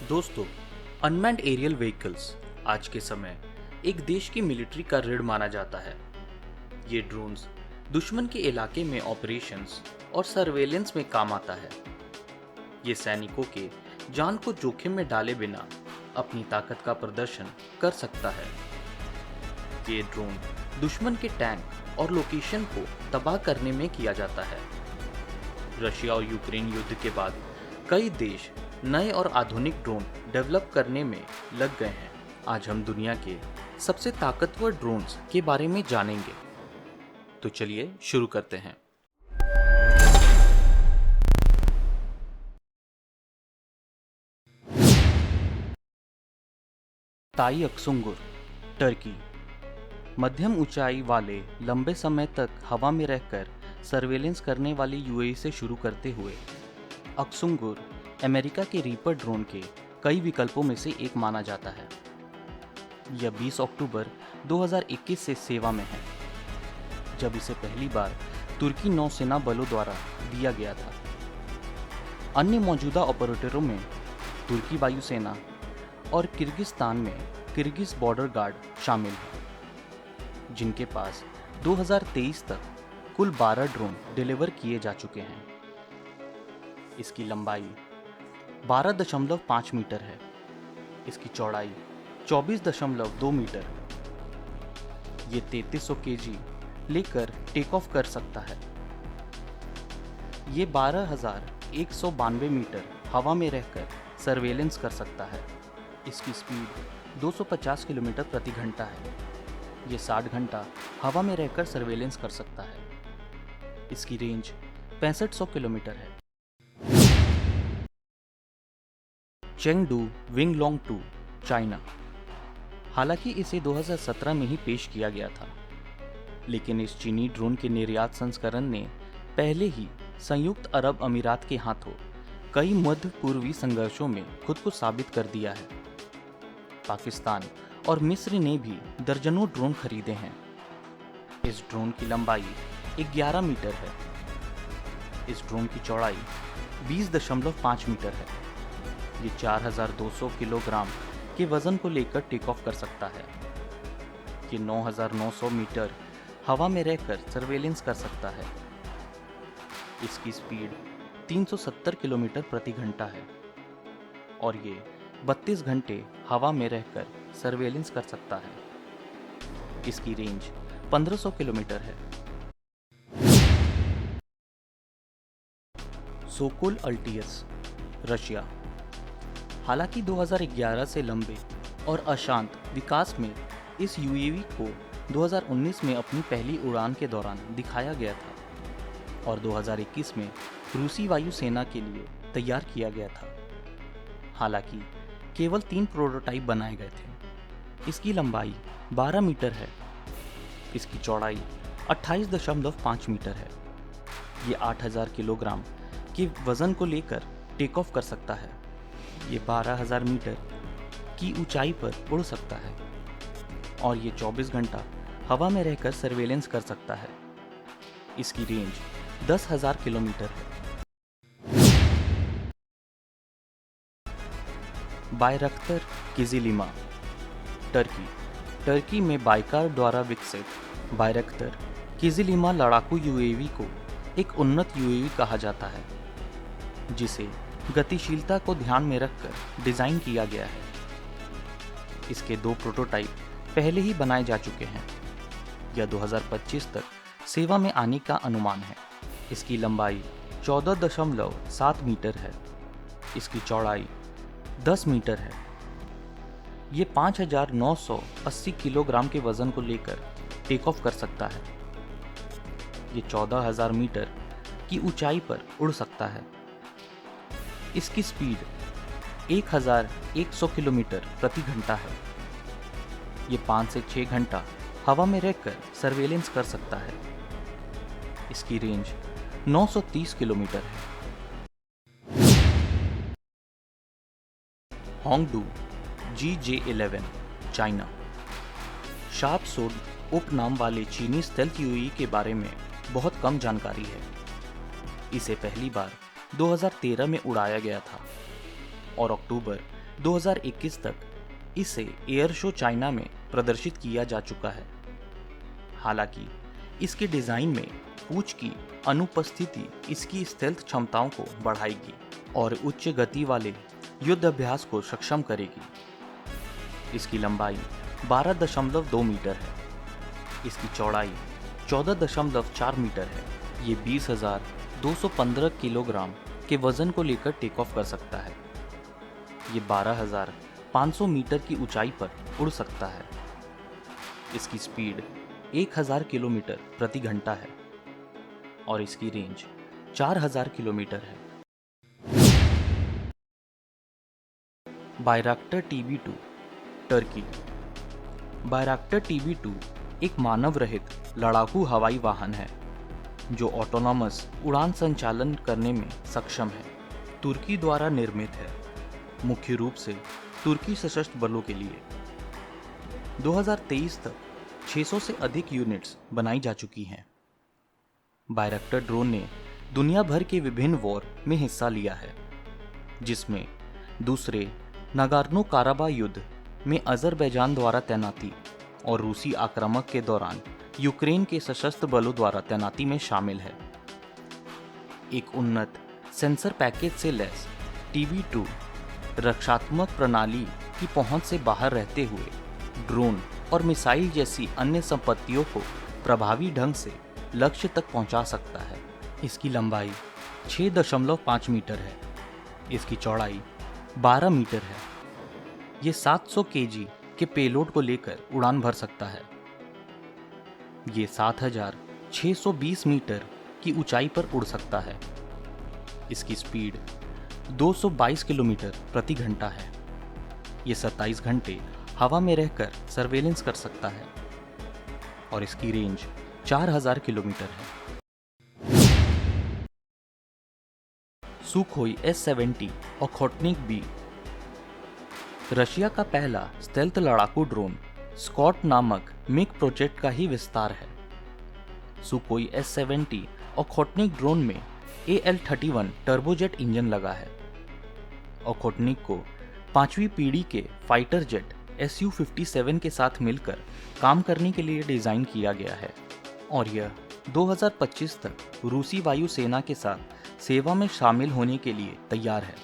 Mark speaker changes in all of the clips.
Speaker 1: दोस्तों, unmanned aerial vehicles आज के समय एक देश की मिलिट्री का रीढ़ माना जाता है। ये ड्रोन्स दुश्मन के इलाके में ऑपरेशंस और सर्वेलेंस में काम आता है। ये सैनिकों के जान को जोखिम में डाले बिना अपनी ताकत का प्रदर्शन कर सकता है। ये ड्रोन दुश्मन के टैंक और लोकेशन को तबाह करने में किया जाता है। रशिया और यूक्रेन युद्ध के बाद कई देश नए और आधुनिक ड्रोन डेवलप करने में लग गए हैं। आज हम दुनिया के सबसे ताकतवर ड्रोन्स के बारे में जानेंगे। तो चलिए शुरू करते हैं। ताई अक्सुंगुर, टर्की। मध्यम ऊंचाई वाले लंबे समय तक हवा में रहकर सर्वेलेंस करने वाली यूएई से शुरू करते हुए अक्सुंगुर अमेरिका के रीपर ड्रोन के कई विकल्पों में से एक माना जाता है। यह 20 अक्टूबर 2021 से सेवा में है, जब इसे पहली बार तुर्की नौसेना बलों द्वारा दिया गया था। अन्य मौजूदा ऑपरेटरों में तुर्की वायुसेना और किर्गिस्तान में किर्गिज बॉर्डर गार्ड शामिल है, जिनके पास 2023 तक कुल 12 ड्रोन डिलीवर किए जा चुके हैं। इसकी लंबाई 12.5 मीटर है। इसकी चौड़ाई 24.2 मीटर। ये 3300 केजी लेकर टेक ऑफ कर सकता है। ये 12,192 मीटर हवा में रहकर सर्वेलेंस कर सकता है। इसकी स्पीड 250 किलोमीटर प्रति घंटा है। ये 60 घंटा हवा में रहकर सर्वेलेंस कर सकता है। इसकी रेंज 6500 किलोमीटर है। चेंगडू विंगलोंग 2, चाइना। हालांकि इसे 2017 में ही पेश किया गया था, लेकिन इस चीनी ड्रोन के निर्यात संस्करण ने पहले ही संयुक्त अरब अमीरात के हाथों कई मध्य पूर्वी संघर्षों में खुद को साबित कर दिया है। पाकिस्तान और मिस्र ने भी दर्जनों ड्रोन खरीदे हैं। इस ड्रोन की लंबाई 11 मीटर है। इस ड्रोन की चौड़ाई 20.5 मीटर है। ये 4200 किलोग्राम के वजन को लेकर टेक ऑफ कर सकता है। ये 9900 मीटर हवा में रहकर सर्वेलेंस कर सकता है। इसकी स्पीड 370 किलोमीटर प्रति घंटा है और ये 32 घंटे हवा में रहकर सर्वेलेंस कर सकता है। इसकी रेंज 1500 किलोमीटर है। सोकोल अल्टियस, रशिया। हालांकि 2011 से लंबे और अशांत विकास में इस यूएवी को 2019 में अपनी पहली उड़ान के दौरान दिखाया गया था और 2021 में रूसी वायुसेना के लिए तैयार किया गया था। हालांकि केवल 3 प्रोटोटाइप बनाए गए थे। इसकी लंबाई 12 मीटर है। इसकी चौड़ाई 28.5 मीटर है। ये 8000 किलोग्राम के वजन को लेकर टेक ऑफ कर सकता है। ये 12,000 मीटर की ऊंचाई पर उड़ सकता है और ये 24 घंटा हवा में रहकर सर्वेलेंस कर सकता है। इसकी रेंज 10,000 किलोमीटर है। बायरक्तर किजिलिमा, टर्की। टर्की में बाइकार द्वारा विकसित बायरक्तर किजिलिमा लड़ाकू यूएवी को एक उन्नत यूएवी कहा जाता है, जिसे गतिशीलता को ध्यान में रखकर डिज़ाइन किया गया है। इसके 2 प्रोटोटाइप पहले ही बनाए जा चुके हैं। यह 2025 तक सेवा में आने का अनुमान है। इसकी लंबाई 14.7 मीटर है। इसकी चौड़ाई 10 मीटर है। ये 5,980 किलोग्राम के वजन को लेकर टेक ऑफ कर सकता है। ये 14,000 मीटर की ऊंचाई पर उड़ सकता है। इसकी स्पीड 1,100 किलोमीटर प्रति घंटा है। ये 5 से 6 घंटा हवा में रहकर सर्वेलेंस कर सकता है। इसकी रेंज 930 किलोमीटर है। होंगडू GJ11, चाइना। शार्प सोड उपनाम वाले चीनी स्टेल्थ यूएवी के बारे में बहुत कम जानकारी है। इसे पहली बार 2013 में उड़ाया गया था और अक्टूबर 2021 तक इसे एयर शो चाइना में प्रदर्शित किया जा चुका है। हालांकि इसके डिजाइन में पूंछ की अनुपस्थिति इसकी स्टेल्थ क्षमताओं को बढ़ाएगी और उच्च गति वाले युद्ध अभ्यास को सक्षम करेगी। इसकी लंबाई 12.2 मीटर है। इसकी चौड़ाई 14.4 मीटर है। ये 20,215 किलोग्राम के वजन को लेकर टेक ऑफ कर सकता है। ये 12,500 मीटर की ऊंचाई पर उड़ सकता है। इसकी स्पीड 1,000 किलोमीटर प्रति घंटा है और इसकी रेंज 4,000 किलोमीटर है। बायरक्टर TB2 टर्की। बायरक्टर TB2 एक मानव रहित लड़ाकू हवाई वाहन है जो ऑटोनॉमस उड़ान संचालन करने में सक्षम है। तुर्की द्वारा निर्मित है, मुख्य रूप से तुर्की सशस्त्र बलों के लिए। 2023 तक 600 से अधिक यूनिट्स बनाई जा चुकी हैं। बायरक्टर ड्रोन ने दुनिया भर के विभिन्न वॉर में हिस्सा लिया है, जिसमें दूसरे नागोर्नो काराबाख युद्ध में अजरबैजान द्वारा तैनाती और रूसी आक्रामक के दौरान यूक्रेन के सशस्त्र बलों द्वारा तैनाती में शामिल है। एक उन्नत सेंसर पैकेज से लैस TB2 रक्षात्मक प्रणाली की पहुंच से बाहर रहते हुए ड्रोन और मिसाइल जैसी अन्य संपत्तियों को प्रभावी ढंग से लक्ष्य तक पहुंचा सकता है। इसकी लंबाई 6.5 मीटर है। इसकी चौड़ाई 12 मीटर है। ये 700 kg के पेलोड को लेकर उड़ान भर सकता है। ये 7,620 मीटर की ऊंचाई पर उड़ सकता है। इसकी स्पीड 222 किलोमीटर प्रति घंटा है। ये 27 घंटे हवा में रहकर सर्वेलेंस कर सकता है और इसकी रेंज 4,000 किलोमीटर है। सुखोई S-70 ओखोटनिक B रशिया का पहला स्टेल्थ लड़ाकू ड्रोन स्कॉट नामक मिग प्रोजेक्ट का ही विस्तार है। सुखोई S-70 ओखोटनिक ड्रोन में AL-31 टर्बोजेट इंजन लगा है। ओखोटनिक को 5वीं पीढ़ी के फाइटर जेट Su-57 के साथ मिलकर काम करने के लिए डिजाइन किया गया है और यह 2025 तक रूसी वायुसेना के साथ सेवा में शामिल होने के लिए तैयार है।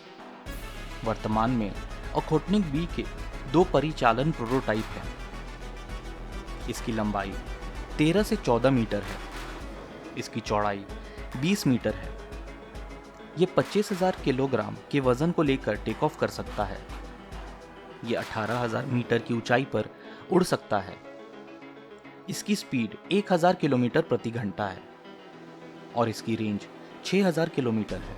Speaker 1: वर्तमान में ओखोटनिक B के 2 परिचालन प्रोटोटाइप हैं। इसकी लंबाई 13 से 14 मीटर है। इसकी चौड़ाई 20 मीटर है। ये 25,000 किलोग्राम के वजन को लेकर टेक ऑफ कर सकता है। ये 18,000 मीटर की ऊंचाई पर उड़ सकता है। इसकी स्पीड 1,000 किलोमीटर प्रति घंटा है और इसकी रेंज 6,000 किलोमीटर है।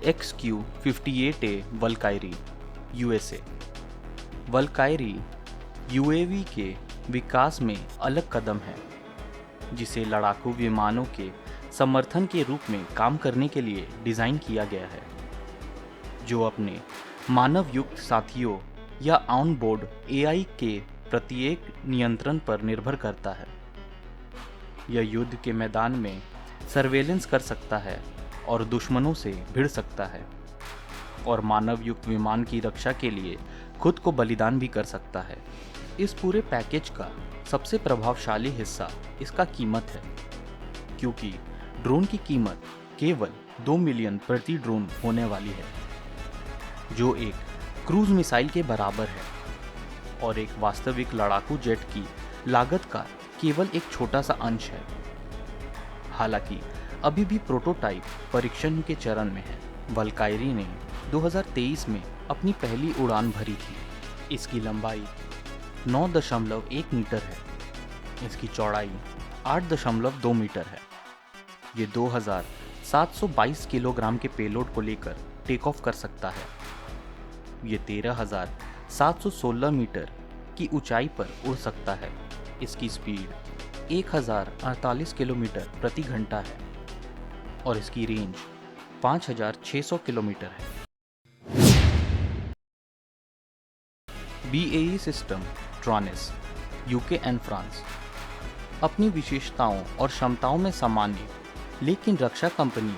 Speaker 1: XQ-58A वल्कायरी USA। वल्कायरी UAV के विकास में अलग कदम है, जिसे लड़ाकू विमानों के समर्थन के रूप में काम करने के लिए डिज़ाइन किया गया है, जो अपने मानव युक्त साथियों या ऑन बोर्ड AI के प्रत्येक नियंत्रण पर निर्भर करता है। यह युद्ध के मैदान में सर्वेलेंस कर सकता है और दुश्मनों से भिड़ सकता है और मानव युक्त विमान की रक्षा के लिए खुद को बलिदान भी कर सकता है। इस पूरे पैकेज का सबसे प्रभावशाली हिस्सा इसका कीमत है, क्योंकि ड्रोन की कीमत केवल 2 मिलियन प्रति ड्रोन होने वाली है, जो एक क्रूज मिसाइल के बराबर है और एक वास्तविक लड़ाकू जेट की लागत का केवल एक छोटा सा अंश है। हालांकि अभी भी प्रोटोटाइप परीक्षण के चरण में है। वल्कायरी ने 2023 में अपनी पहली उड़ान भरी थी। इसकी लंबाई 9.1 मीटर है। इसकी चौड़ाई 8.2 मीटर है। ये 2,722 किलोग्राम के पेलोड को लेकर टेक ऑफ कर सकता है। ये 13,716 मीटर की ऊंचाई पर उड़ सकता है। इसकी स्पीड 1,048 किलोमीटर प्रति घंटा है और इसकी रेंज 5,600 किलोमीटर है। BAE system Taranis UK and France अपनी विशेषताओं और क्षमताओं में सामान्य लेकिन रक्षा कंपनी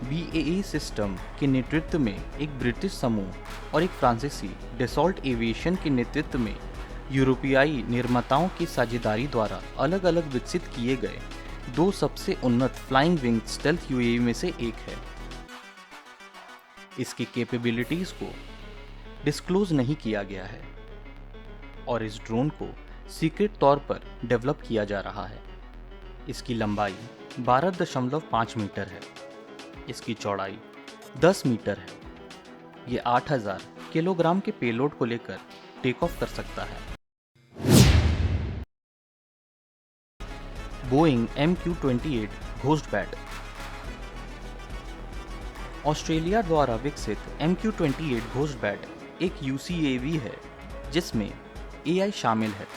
Speaker 1: BAE सिस्टम के नेतृत्व में एक ब्रिटिश समूह और एक फ्रांसीसी डेसॉल्ट एविएशन के नेतृत्व में यूरोपियाई निर्माताओं की साझेदारी द्वारा अलग अलग विकसित किए गए दो सबसे उन्नत फ्लाइंग विंग स्टेल्थ UAV में से एक है। इसकी कैपेबिलिटीज को डिस्क्लोज नहीं किया गया है और इस ड्रोन को सीक्रेट तौर पर डेवलप किया जा रहा है। इसकी लंबाई 12.5 मीटर है। इसकी चौड़ाई 10 मीटर है। ये 8000 किलोग्राम के पेलोड को लेकर टेक ऑफ कर सकता है। Boeing MQ-28 ghost bat. Australia द्वारा विकसित MQ-28 घोस्ट बैट एक UCAV है जिसमें AI शामिल है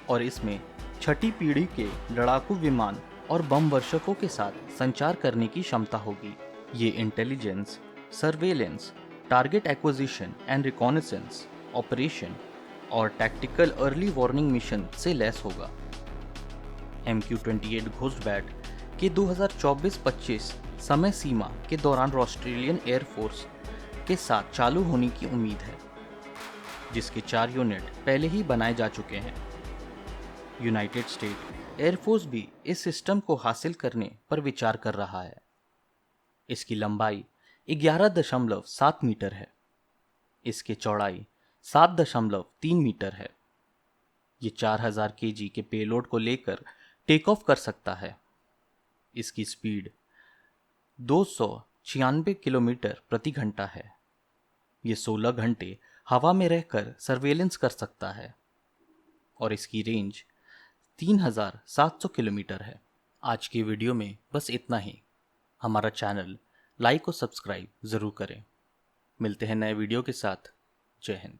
Speaker 1: और इसमें छठी पीढ़ी के लड़ाकू विमान और बम वर्षकों के साथ संचार करने की क्षमता होगी। ये intelligence, surveillance, target acquisition and reconnaissance, operation और टैक्टिकल अर्ली वार्निंग मिशन से लैस होगा। MQ-28 घोस्ट बैट के 2024-25 समय सीमा के दौरान ऑस्ट्रेलियन एयरफोर्स के साथ चालू होने की उम्मीद है, जिसके 4 यूनिट पहले ही बनाए जा चुके हैं। यूनाइटेड स्टेट एयरफोर्स भी इस सिस्टम को हासिल करने पर विचार कर रहा है। इसकी लंबाई 11.7 मीटर है। इसकी चौड़ाई 7.3 मीटर है। ये 4000 kg के पेलोड को लेकर टेक ऑफ कर सकता है। इसकी स्पीड 296 किलोमीटर प्रति घंटा है। ये 16 घंटे हवा में रहकर सर्वेलेंस कर सकता है और इसकी रेंज 3700 किलोमीटर है। आज की वीडियो में बस इतना ही। हमारा चैनल लाइक और सब्सक्राइब ज़रूर करें। मिलते हैं नए वीडियो के साथ। जय हिंद।